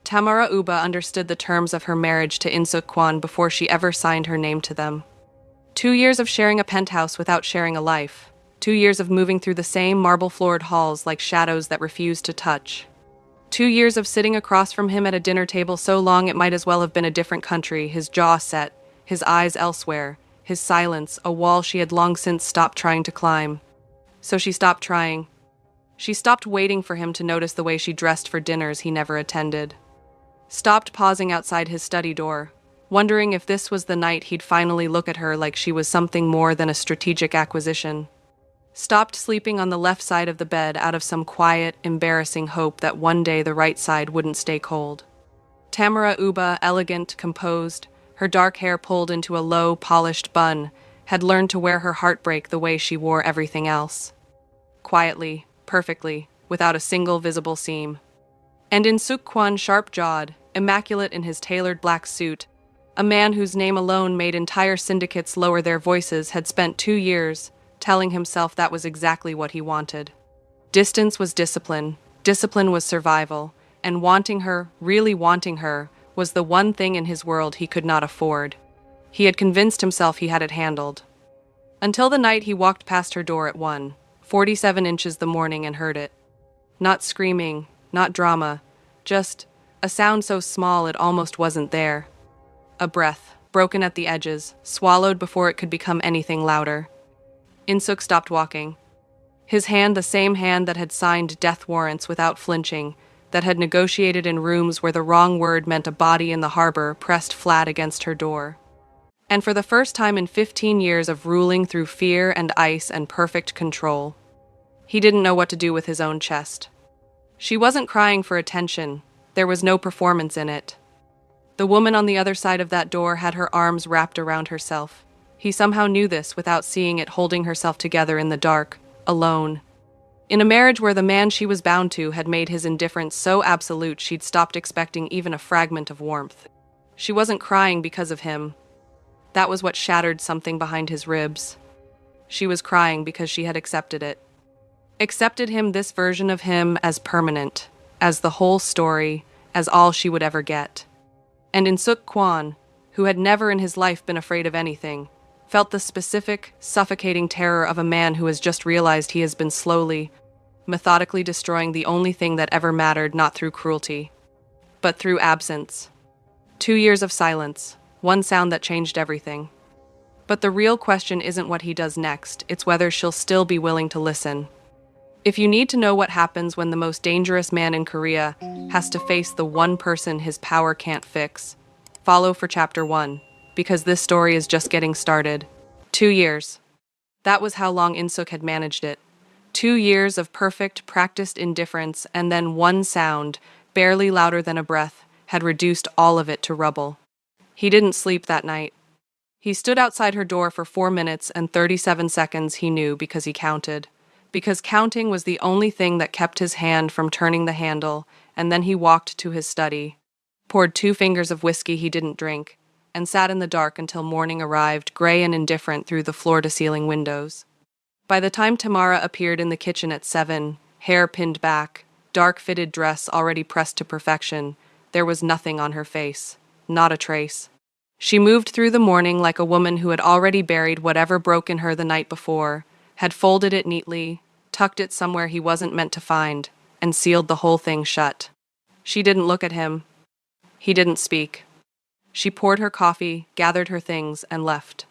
Tamara Uba understood the terms of her marriage to Insuk Kwan before she ever signed her name to them. 2 years of sharing a penthouse without sharing a life. 2 years of moving through the same marble-floored halls like shadows that refused to touch. 2 years of sitting across from him at a dinner table so long it might as well have been a different country, his jaw set, his eyes elsewhere, his silence, a wall she had long since stopped trying to climb. So she stopped trying. She stopped waiting for him to notice the way she dressed for dinners he never attended. Stopped pausing outside his study door, wondering if this was the night he'd finally look at her like she was something more than a strategic acquisition. Stopped sleeping on the left side of the bed out of some quiet, embarrassing hope that one day the right side wouldn't stay cold. Tamara Uba, elegant, composed, her dark hair pulled into a low, polished bun, had learned to wear her heartbreak the way she wore everything else. Quietly, perfectly, without a single visible seam. And Insuk Kwan, sharp-jawed, immaculate in his tailored black suit, a man whose name alone made entire syndicates lower their voices, had spent 2 years telling himself that was exactly what he wanted. Distance was discipline, discipline was survival, and wanting her, really wanting her, was the one thing in his world he could not afford. He had convinced himself he had it handled. Until the night he walked past her door at 1:47 inches the morning and heard it. Not screaming, not drama, just a sound so small it almost wasn't there. A breath, broken at the edges, swallowed before it could become anything louder. Insuk stopped walking. His hand, the same hand that had signed death warrants without flinching, that had negotiated in rooms where the wrong word meant a body in the harbor, pressed flat against her door. And for the first time in 15 years of ruling through fear and ice and perfect control, he didn't know what to do with his own chest. She wasn't crying for attention. There was no performance in it. The woman on the other side of that door had her arms wrapped around herself. He somehow knew this without seeing it, holding herself together in the dark, alone. In a marriage where the man she was bound to had made his indifference so absolute she'd stopped expecting even a fragment of warmth. She wasn't crying because of him. That was what shattered something behind his ribs. She was crying because she had accepted it. Accepted him, this version of him, as permanent, as the whole story, as all she would ever get. And Insuk Kwan, who had never in his life been afraid of anything, felt the specific, suffocating terror of a man who has just realized he has been slowly, methodically destroying the only thing that ever mattered, not through cruelty, but through absence. 2 years of silence, one sound that changed everything. But the real question isn't what he does next, it's whether she'll still be willing to listen. If you need to know what happens when the most dangerous man in Korea has to face the one person his power can't fix, follow for Chapter 1, because this story is just getting started. 2 years. That was how long Insuk had managed it. 2 years of perfect, practiced indifference, and then one sound, barely louder than a breath, had reduced all of it to rubble. He didn't sleep that night. He stood outside her door for 4 minutes and 37 seconds, he knew, because he counted. Because counting was the only thing that kept his hand from turning the handle, and then he walked to his study, poured 2 fingers of whiskey he didn't drink, and sat in the dark until morning arrived, gray and indifferent through the floor-to-ceiling windows. By the time Tamara appeared in the kitchen at 7, hair pinned back, dark-fitted dress already pressed to perfection, there was nothing on her face, not a trace. She moved through the morning like a woman who had already buried whatever broke in her the night before, had folded it neatly, tucked it somewhere he wasn't meant to find, and sealed the whole thing shut. She didn't look at him. He didn't speak. She poured her coffee, gathered her things, and left.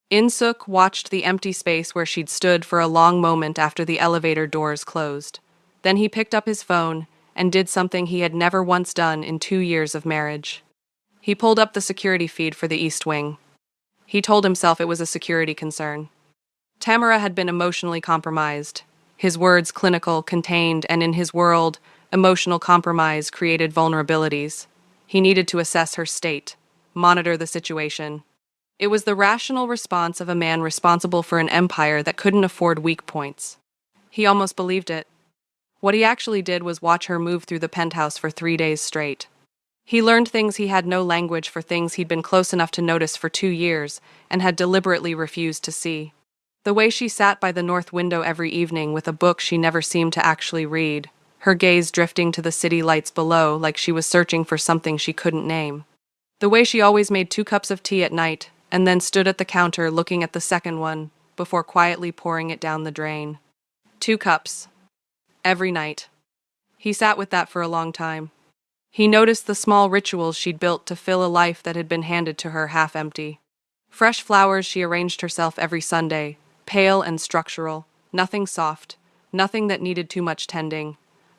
Insuk watched the empty space where she'd stood for a long moment after the elevator doors closed. Then he picked up his phone and did something he had never once done in 2 years of marriage. He pulled up the security feed for the East Wing. He told himself it was a security concern. Tamara had been emotionally compromised. His words clinical, contained, and in his world, emotional compromise created vulnerabilities. He needed to assess her state, monitor the situation. It was the rational response of a man responsible for an empire that couldn't afford weak points. He almost believed it. What he actually did was watch her move through the penthouse for 3 days straight. He learned things he had no language for, things he'd been close enough to notice for 2 years and had deliberately refused to see. The way she sat by the north window every evening with a book she never seemed to actually read, her gaze drifting to the city lights below like she was searching for something she couldn't name. The way she always made 2 cups of tea at night and then stood at the counter looking at the second one before quietly pouring it down the drain. 2 cups. Every night. He sat with that for a long time. He noticed the small rituals she'd built to fill a life that had been handed to her half empty. Fresh flowers she arranged herself every Sunday, pale and structural, nothing soft, nothing that needed too much tending.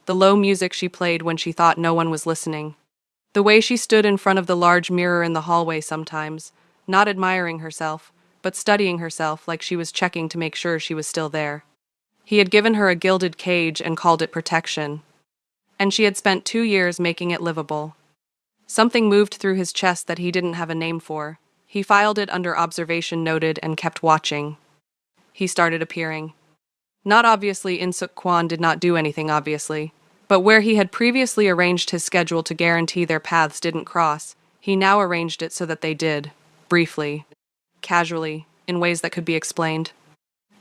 The low music she played when she thought no one was listening. The way she stood in front of the large mirror in the hallway sometimes, not admiring herself, but studying herself like she was checking to make sure she was still there. He had given her a gilded cage and called it protection. And she had spent 2 years making it livable. Something moved through his chest that he didn't have a name for. He filed it under observation noted and kept watching. He started appearing. Not obviously, In-suk Kwon did not do anything obviously, but where he had previously arranged his schedule to guarantee their paths didn't cross, he now arranged it so that they did, briefly, casually, in ways that could be explained.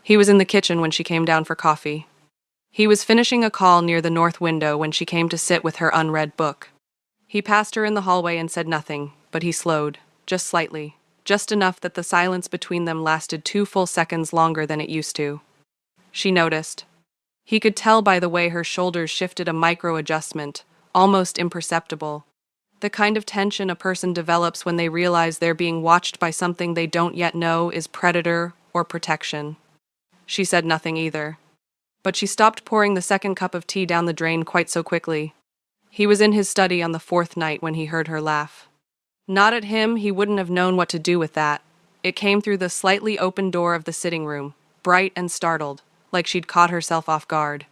He was in the kitchen when she came down for coffee. He was finishing a call near the north window when she came to sit with her unread book. He passed her in the hallway and said nothing, but he slowed, just slightly, just enough that the silence between them lasted 2 full seconds longer than it used to. She noticed. He could tell by the way her shoulders shifted a micro-adjustment, almost imperceptible. The kind of tension a person develops when they realize they're being watched by something they don't yet know is predator or protection. She said nothing either. But she stopped pouring the second cup of tea down the drain quite so quickly. He was in his study on the 4th night when he heard her laugh. Not at him, he wouldn't have known what to do with that. It came through the slightly open door of the sitting room, bright and startled, like she'd caught herself off guard.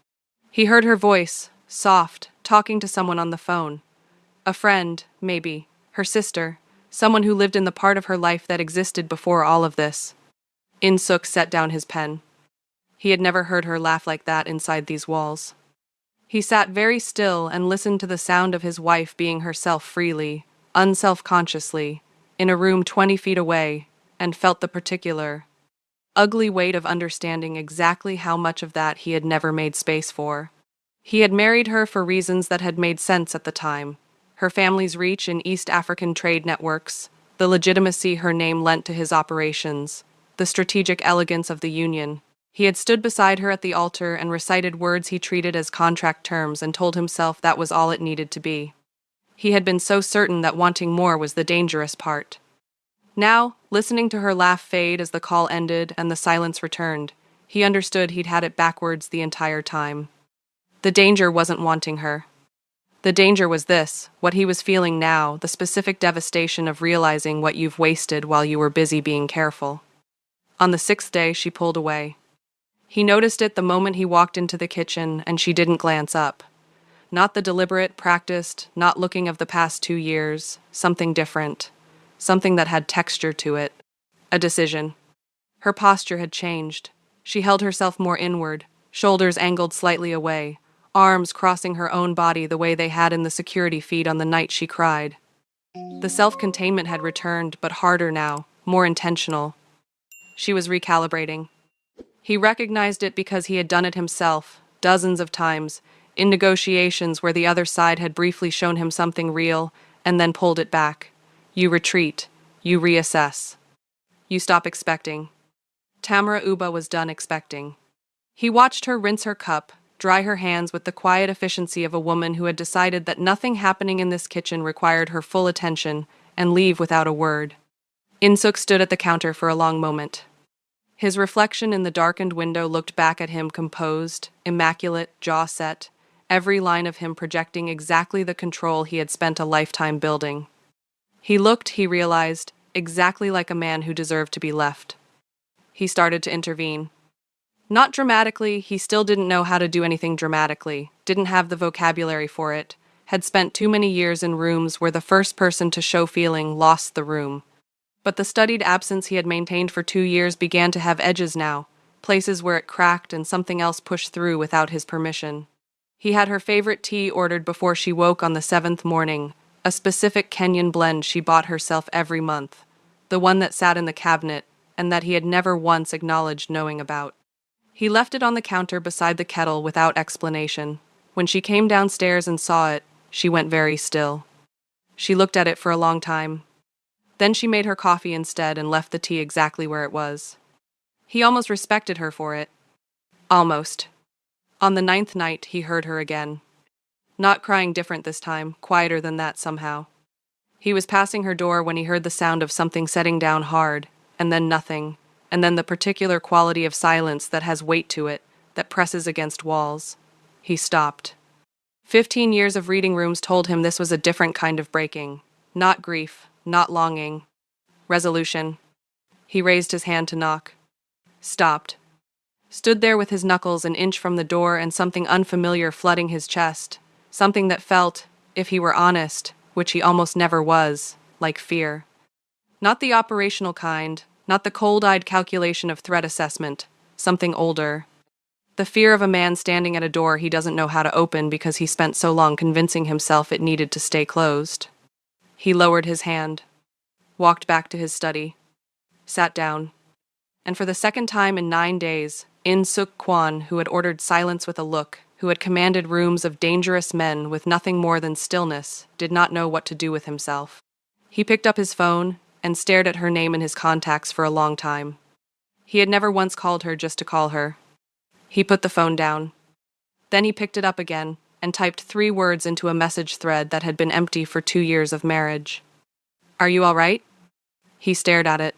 He heard her voice, soft, talking to someone on the phone. A friend, maybe, her sister, someone who lived in the part of her life that existed before all of this. In-suk set down his pen. He had never heard her laugh like that inside these walls. He sat very still and listened to the sound of his wife being herself freely, unself-consciously, in a room 20 feet away, and felt the particular, ugly weight of understanding exactly how much of that he had never made space for. He had married her for reasons that had made sense at the time. Her family's reach in East African trade networks, the legitimacy her name lent to his operations, the strategic elegance of the union. He had stood beside her at the altar and recited words he treated as contract terms and told himself that was all it needed to be. He had been so certain that wanting more was the dangerous part. Now, listening to her laugh fade as the call ended and the silence returned, he understood he'd had it backwards the entire time. The danger wasn't wanting her. The danger was this, what he was feeling now, the specific devastation of realizing what you've wasted while you were busy being careful. On the 6th day, she pulled away. He noticed it the moment he walked into the kitchen, and she didn't glance up. Not the deliberate, practiced, not looking of the past 2 years, something different. Something that had texture to it. A decision. Her posture had changed. She held herself more inward, shoulders angled slightly away, arms crossing her own body the way they had in the security feed on the night she cried. The self-containment had returned, but harder now, more intentional. She was recalibrating. He recognized it because he had done it himself, dozens of times, in negotiations where the other side had briefly shown him something real and then pulled it back. You retreat. You reassess. You stop expecting. Tamara Uba was done expecting. He watched her rinse her cup, dry her hands with the quiet efficiency of a woman who had decided that nothing happening in this kitchen required her full attention, and leave without a word. In-suk stood at the counter for a long moment. His reflection in the darkened window looked back at him composed, immaculate, jaw set, every line of him projecting exactly the control he had spent a lifetime building. He looked, he realized, exactly like a man who deserved to be left. He started to intervene. Not dramatically, he still didn't know how to do anything dramatically, didn't have the vocabulary for it, had spent too many years in rooms where the first person to show feeling lost the room. But the studied absence he had maintained for 2 years began to have edges now, places where it cracked and something else pushed through without his permission. He had her favorite tea ordered before she woke on the 7th morning, a specific Kenyan blend she bought herself every month, the one that sat in the cabinet and that he had never once acknowledged knowing about. He left it on the counter beside the kettle without explanation. When she came downstairs and saw it, she went very still. She looked at it for a long time. Then she made her coffee instead and left the tea exactly where it was. He almost respected her for it. Almost. On the 9th night, he heard her again. Not crying different this time, quieter than that somehow. He was passing her door when he heard the sound of something setting down hard, and then nothing, and then the particular quality of silence that has weight to it, that presses against walls. He stopped. 15 years of reading rooms told him this was a different kind of breaking. Not grief, not longing. Resolution. He raised his hand to knock. Stopped. Stood there with his knuckles an inch from the door and something unfamiliar flooding his chest. Something that felt, if he were honest, which he almost never was, like fear. Not the operational kind, not the cold-eyed calculation of threat assessment. Something older. The fear of a man standing at a door he doesn't know how to open because he spent so long convincing himself it needed to stay closed. He lowered his hand. Walked back to his study. Sat down. And for the second time in 9 days, In-suk Kwon, who had ordered silence with a look, who had commanded rooms of dangerous men with nothing more than stillness, did not know what to do with himself. He picked up his phone and stared at her name in his contacts for a long time. He had never once called her just to call her. He put the phone down. Then he picked it up again and typed 3 words into a message thread that had been empty for 2 years of marriage. "Are you all right?" He stared at it.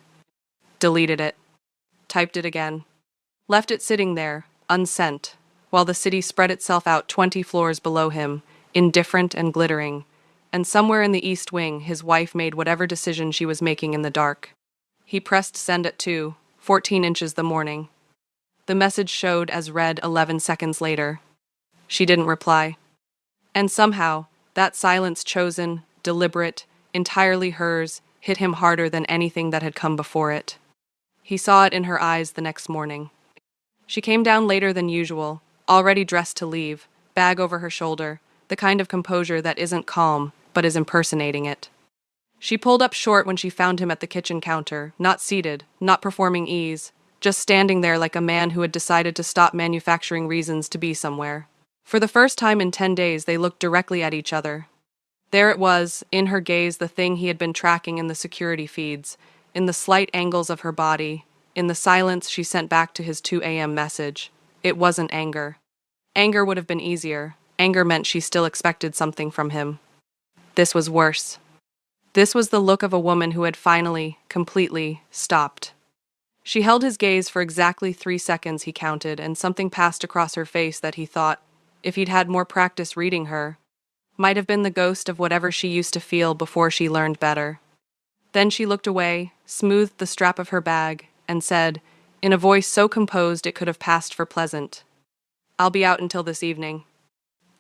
Deleted it. Typed it again. Left it sitting there, unsent, while the city spread itself out 20 floors below him, indifferent and glittering, and somewhere in the East Wing his wife made whatever decision she was making in the dark. He pressed send at 2:14 inches the morning. The message showed as read 11 seconds later. She didn't reply. And somehow, that silence chosen, deliberate, entirely hers, hit him harder than anything that had come before it. He saw it in her eyes the next morning. She came down later than usual, already dressed to leave, bag over her shoulder, the kind of composure that isn't calm, but is impersonating it. She pulled up short when she found him at the kitchen counter, not seated, not performing ease, just standing there like a man who had decided to stop manufacturing reasons to be somewhere. For the first time in 10 days, they looked directly at each other. There it was, in her gaze, the thing he had been tracking in the security feeds, in the slight angles of her body, in the silence she sent back to his 2 a.m. message. It wasn't anger. Anger would have been easier. Anger meant she still expected something from him. This was worse. This was the look of a woman who had finally, completely, stopped. She held his gaze for exactly 3 seconds, he counted, and something passed across her face that he thought, if he'd had more practice reading her, might have been the ghost of whatever she used to feel before she learned better. Then she looked away, smoothed the strap of her bag, and said, in a voice so composed it could have passed for pleasant, "I'll be out until this evening,"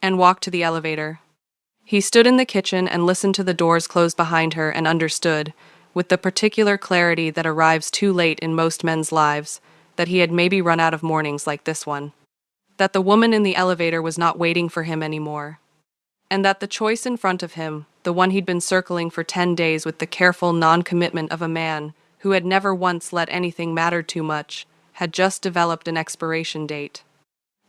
and walked to the elevator. He stood in the kitchen and listened to the doors close behind her and understood, with the particular clarity that arrives too late in most men's lives, that he had maybe run out of mornings like this one. That the woman in the elevator was not waiting for him anymore. And that the choice in front of him, the one he'd been circling for 10 days with the careful non-commitment of a man who had never once let anything matter too much, had just developed an expiration date.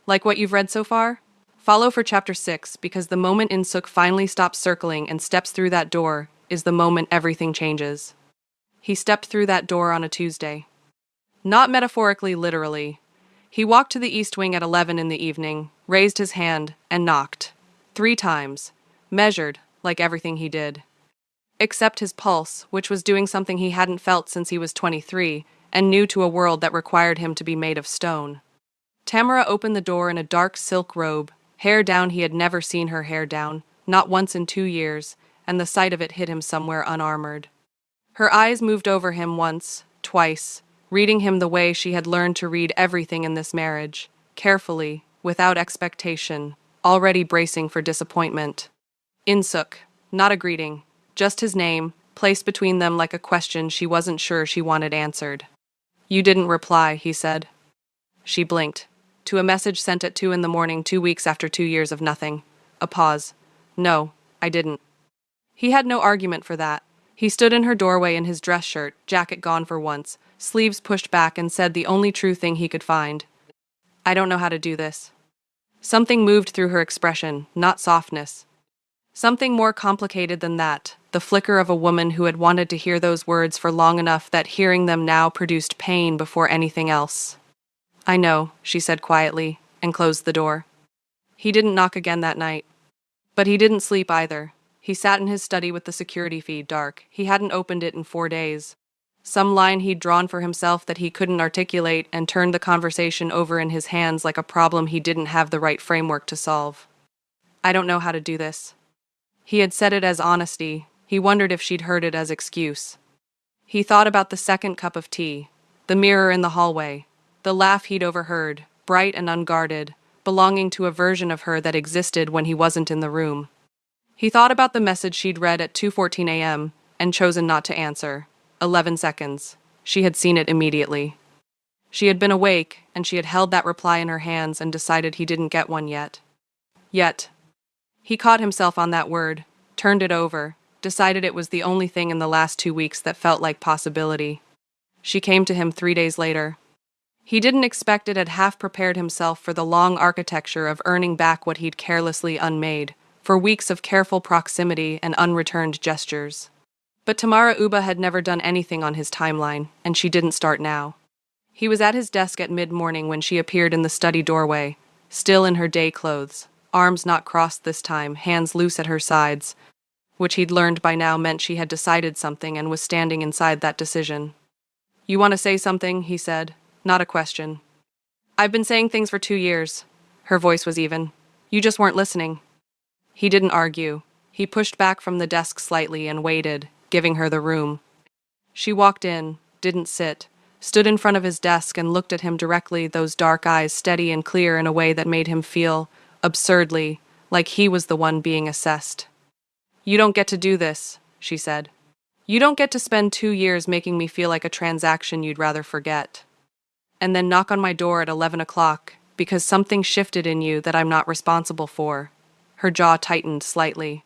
Like what you've read so far? Follow for Chapter 6, because the moment In-suk finally stops circling and steps through that door is the moment everything changes. He stepped through that door on a Tuesday. Not metaphorically, literally. He walked to the East Wing at 11 in the evening, raised his hand, and knocked. 3 times. Measured, like everything he did. Except his pulse, which was doing something he hadn't felt since he was 23, and new to a world that required him to be made of stone. Tamara opened the door in a dark silk robe, hair down. He had never seen her hair down, not once in 2 years, and the sight of it hit him somewhere unarmored. Her eyes moved over him once, twice, reading him the way she had learned to read everything in this marriage, carefully, without expectation, already bracing for disappointment. In-suk, not a greeting, just his name, placed between them like a question she wasn't sure she wanted answered. "You didn't reply," he said. She blinked. To a message sent at 2 in the morning 2 weeks after 2 years of nothing. A pause. "No, I didn't." He had no argument for that. He stood in her doorway in his dress shirt, jacket gone for once, sleeves pushed back, and said the only true thing he could find. "I don't know how to do this." Something moved through her expression, not softness. Something more complicated than that, the flicker of a woman who had wanted to hear those words for long enough that hearing them now produced pain before anything else. "I know," she said quietly, and closed the door. He didn't knock again that night. But he didn't sleep either. He sat in his study with the security feed dark. He hadn't opened it in 4 days. Some line he'd drawn for himself that he couldn't articulate and turned the conversation over in his hands like a problem he didn't have the right framework to solve. "I don't know how to do this." He had said it as honesty. He wondered if she'd heard it as excuse. He thought about the second cup of tea, the mirror in the hallway, the laugh he'd overheard, bright and unguarded, belonging to a version of her that existed when he wasn't in the room. He thought about the message she'd read at 2:14 a.m. and chosen not to answer. 11 seconds. She had seen it immediately. She had been awake, and she had held that reply in her hands and decided he didn't get one yet. Yet. He caught himself on that word, turned it over, decided it was the only thing in the last 2 weeks that felt like possibility. She came to him 3 days later. He didn't expect it, had half prepared himself for the long architecture of earning back what he'd carelessly unmade, for weeks of careful proximity and unreturned gestures. But Tamara Uba had never done anything on his timeline, and she didn't start now. He was at his desk at mid-morning when she appeared in the study doorway, still in her day clothes, arms not crossed this time, hands loose at her sides, which he'd learned by now meant she had decided something and was standing inside that decision. "You want to say something?" he said, not a question. "I've been saying things for 2 years." Her voice was even. "You just weren't listening." He didn't argue. He pushed back from the desk slightly and waited, giving her the room. She walked in, didn't sit, stood in front of his desk and looked at him directly, those dark eyes steady and clear in a way that made him feel, absurdly, like he was the one being assessed. "You don't get to do this," she said. "You don't get to spend 2 years making me feel like a transaction you'd rather forget. And then knock on my door at 11 o'clock, because something shifted in you that I'm not responsible for." Her jaw tightened slightly.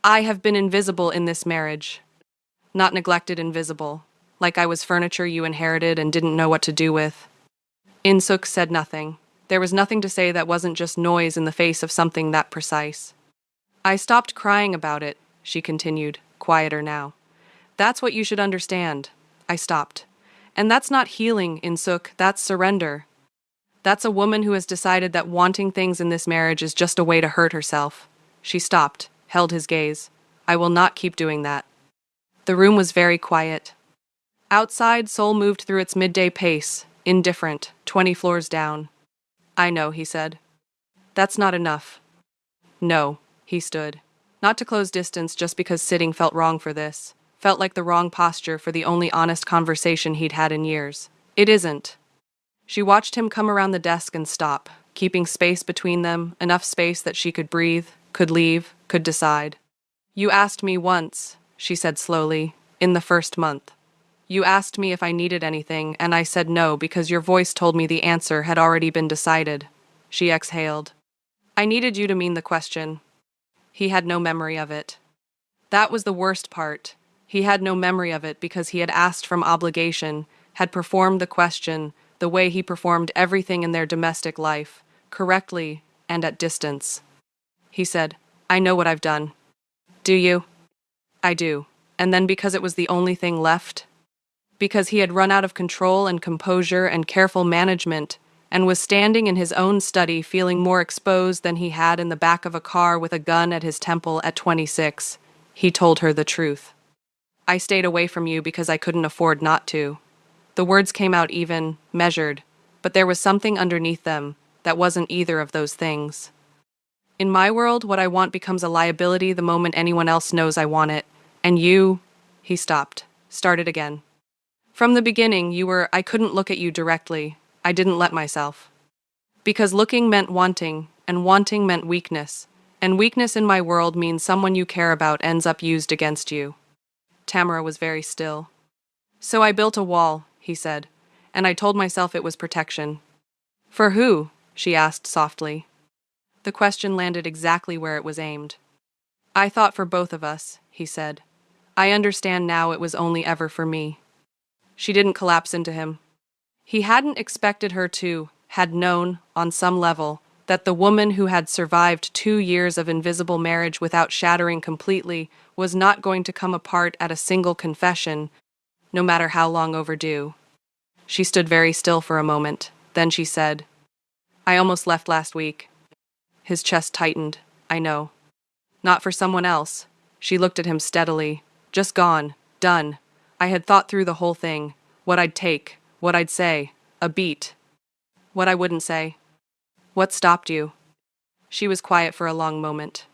"I have been invisible in this marriage. Not neglected, invisible. Like I was furniture you inherited and didn't know what to do with." Insuk said nothing. There was nothing to say that wasn't just noise in the face of something that precise. "I stopped crying about it," she continued, quieter now. "That's what you should understand. I stopped. And that's not healing, Insuk, that's surrender. That's a woman who has decided that wanting things in this marriage is just a way to hurt herself." She stopped, held his gaze. "I will not keep doing that." The room was very quiet. Outside, Seoul moved through its midday pace, indifferent, 20 floors down. "I know," he said. "That's not enough." "No," he stood. Not to close distance just because sitting felt wrong for this. Felt like the wrong posture for the only honest conversation he'd had in years. "It isn't." She watched him come around the desk and stop, keeping space between them, enough space that she could breathe, could leave, could decide. "You asked me once," she said slowly, "in the first month. You asked me if I needed anything, and I said no because your voice told me the answer had already been decided." She exhaled. "I needed you to mean the question." He had no memory of it. That was the worst part. He had no memory of it because he had asked from obligation, had performed the question the way he performed everything in their domestic life, correctly and at distance. He said, "I know what I've done." "Do you?" "I do." And then because it was the only thing left? Because he had run out of control and composure and careful management, and was standing in his own study feeling more exposed than he had in the back of a car with a gun at his temple at 26, he told her the truth. "I stayed away from you because I couldn't afford not to." The words came out even, measured, but there was something underneath them that wasn't either of those things. "In my world, what I want becomes a liability the moment anyone else knows I want it. And you—" He stopped, started again. "From the beginning, I couldn't look at you directly. I didn't let myself. Because looking meant wanting, and wanting meant weakness. And weakness in my world means someone you care about ends up used against you." Tamara was very still. "So I built a wall," he said, "and I told myself it was protection." "For who?" she asked softly. The question landed exactly where it was aimed. "I thought for both of us," he said. "I understand now it was only ever for me." She didn't collapse into him. He hadn't expected her to, had known, on some level, That the woman who had survived 2 years of invisible marriage without shattering completely was not going to come apart at a single confession, no matter how long overdue. She stood very still for a moment. Then she said, "I almost left last week." His chest tightened. "I know. Not for someone else." She looked at him steadily. "Just gone. Done. I had thought through the whole thing. What I'd take. What I'd say. A beat. What I wouldn't say." "What stopped you?" She was quiet for a long moment.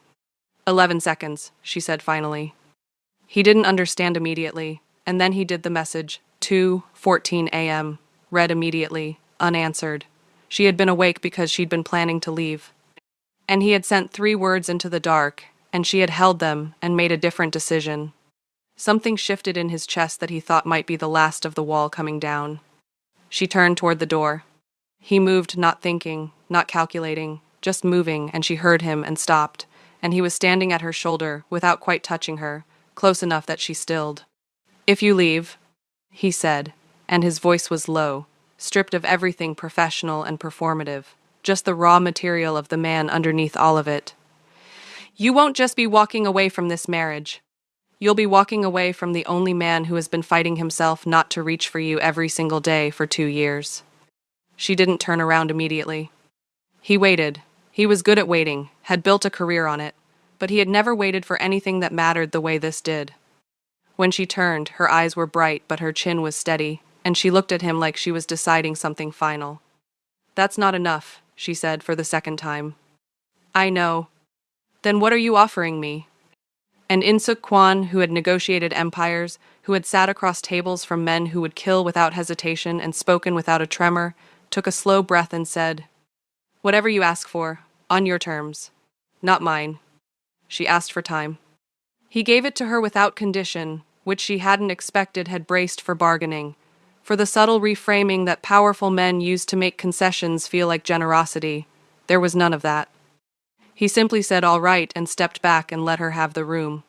11 seconds, she said finally. He didn't understand immediately, and then he did the message, 2:14 a.m., read immediately, unanswered. She had been awake because she'd been planning to leave. And he had sent 3 words into the dark, and she had held them and made a different decision. Something shifted in his chest that he thought might be the last of the wall coming down. She turned toward the door. He moved, not thinking, not calculating, just moving, and she heard him and stopped, and he was standing at her shoulder without quite touching her, close enough that she stilled. "If you leave," he said, and his voice was low, stripped of everything professional and performative, just the raw material of the man underneath all of it. "You won't just be walking away from this marriage. You'll be walking away from the only man who has been fighting himself not to reach for you every single day for 2 years. She didn't turn around immediately. He waited. He was good at waiting, had built a career on it, but he had never waited for anything that mattered the way this did. When she turned, her eyes were bright, but her chin was steady, and she looked at him like she was deciding something final. "That's not enough," she said for the second time. "I know. Then what are you offering me?" And Insuk Kwan, who had negotiated empires, who had sat across tables from men who would kill without hesitation and spoken without a tremor, took a slow breath and said, "Whatever you ask for, on your terms. Not mine." She asked for time. He gave it to her without condition, which she hadn't expected had braced for bargaining, for the subtle reframing that powerful men use to make concessions feel like generosity. There was none of that. He simply said all right and stepped back and let her have the room.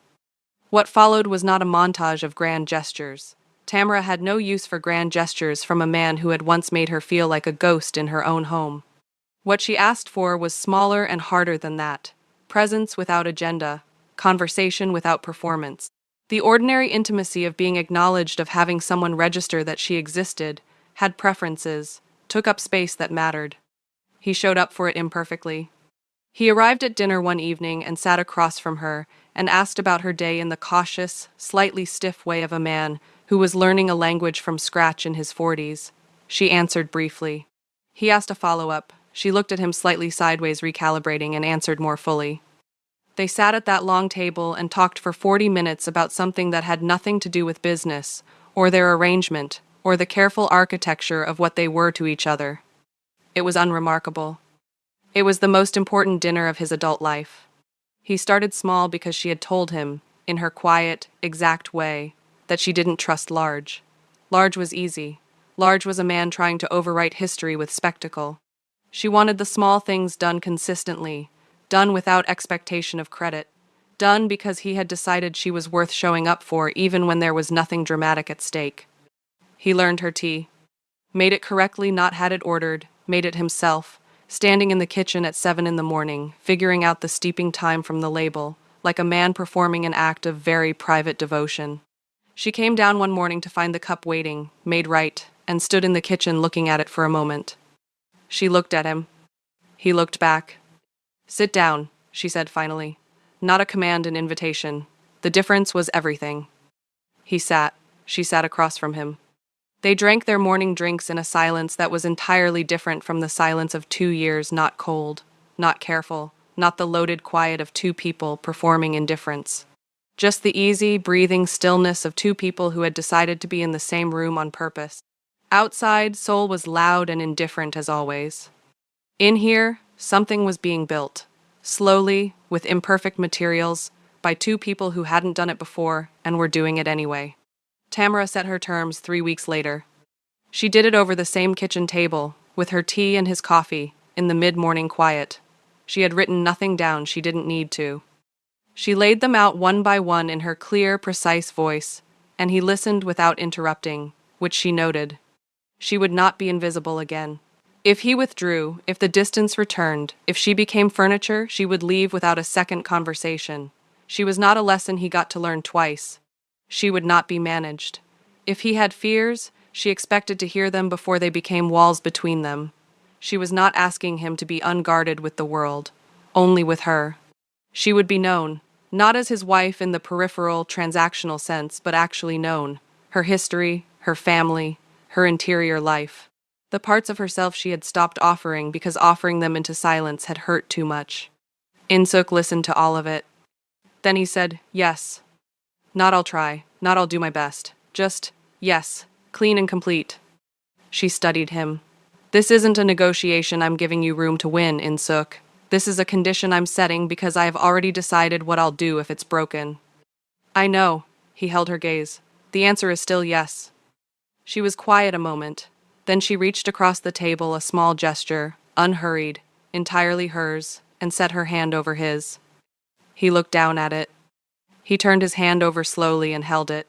What followed was not a montage of grand gestures. Tamara had no use for grand gestures from a man who had once made her feel like a ghost in her own home. What she asked for was smaller and harder than that. Presence without agenda, conversation without performance. The ordinary intimacy of being acknowledged, of having someone register that she existed, had preferences, took up space that mattered. He showed up for it imperfectly. He arrived at dinner one evening and sat across from her and asked about her day in the cautious, slightly stiff way of a man who was learning a language from scratch in his 40s. She answered briefly. He asked a follow-up. She looked at him slightly sideways, recalibrating, and answered more fully. They sat at that long table and talked for 40 minutes about something that had nothing to do with business, or their arrangement, or the careful architecture of what they were to each other. It was unremarkable. It was the most important dinner of his adult life. He started small because she had told him, in her quiet, exact way, that she didn't trust Large. Large was easy. Large was a man trying to overwrite history with spectacle. She wanted the small things done consistently, done without expectation of credit, done because he had decided she was worth showing up for even when there was nothing dramatic at stake. He learned her tea. Made it correctly, not had it ordered, made it himself, standing in the kitchen at 7 in the morning, figuring out the steeping time from the label, like a man performing an act of very private devotion. She came down one morning to find the cup waiting, made right, and stood in the kitchen looking at it for a moment. She looked at him. He looked back. "Sit down," she said finally. Not a command, an invitation. The difference was everything. He sat. She sat across from him. They drank their morning drinks in a silence that was entirely different from the silence of 2 years, not cold, not careful, not the loaded quiet of 2 people performing indifference. Just the easy, breathing stillness of 2 people who had decided to be in the same room on purpose. Outside, Seoul was loud and indifferent as always. In here, something was being built, slowly, with imperfect materials, by 2 people who hadn't done it before and were doing it anyway. Tamara set her terms 3 weeks later. She did it over the same kitchen table, with her tea and his coffee, in the mid-morning quiet. She had written nothing down she didn't need to. She laid them out one by one in her clear, precise voice, and he listened without interrupting, which she noted. She would not be invisible again. If he withdrew, if the distance returned, if she became furniture, she would leave without a second conversation. She was not a lesson he got to learn twice. She would not be managed. If he had fears, she expected to hear them before they became walls between them. She was not asking him to be unguarded with the world, only with her. She would be known, not as his wife in the peripheral, transactional sense, but actually known. Her history, her family, her interior life. The parts of herself she had stopped offering because offering them into silence had hurt too much. Insuk listened to all of it. Then he said, yes. Not I'll try, not I'll do my best. Just, yes, clean and complete. She studied him. This isn't a negotiation I'm giving you room to win, Insuk. This is a condition I'm setting because I have already decided what I'll do if it's broken. I know, he held her gaze. The answer is still yes. She was quiet a moment. Then she reached across the table a small gesture, unhurried, entirely hers, and set her hand over his. He looked down at it. He turned his hand over slowly and held it.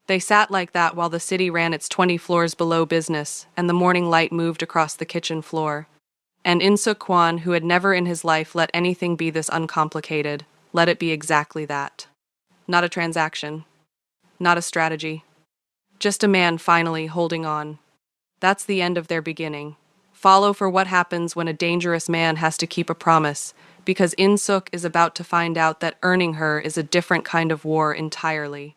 They sat like that while the city ran its 20 floors below business, and the morning light moved across the kitchen floor. And Insuk Kwan, who had never in his life let anything be this uncomplicated, let it be exactly that. Not a transaction. Not a strategy. Just a man finally holding on. That's the end of their beginning. Follow for what happens when a dangerous man has to keep a promise, because Insuk is about to find out that earning her is a different kind of war entirely.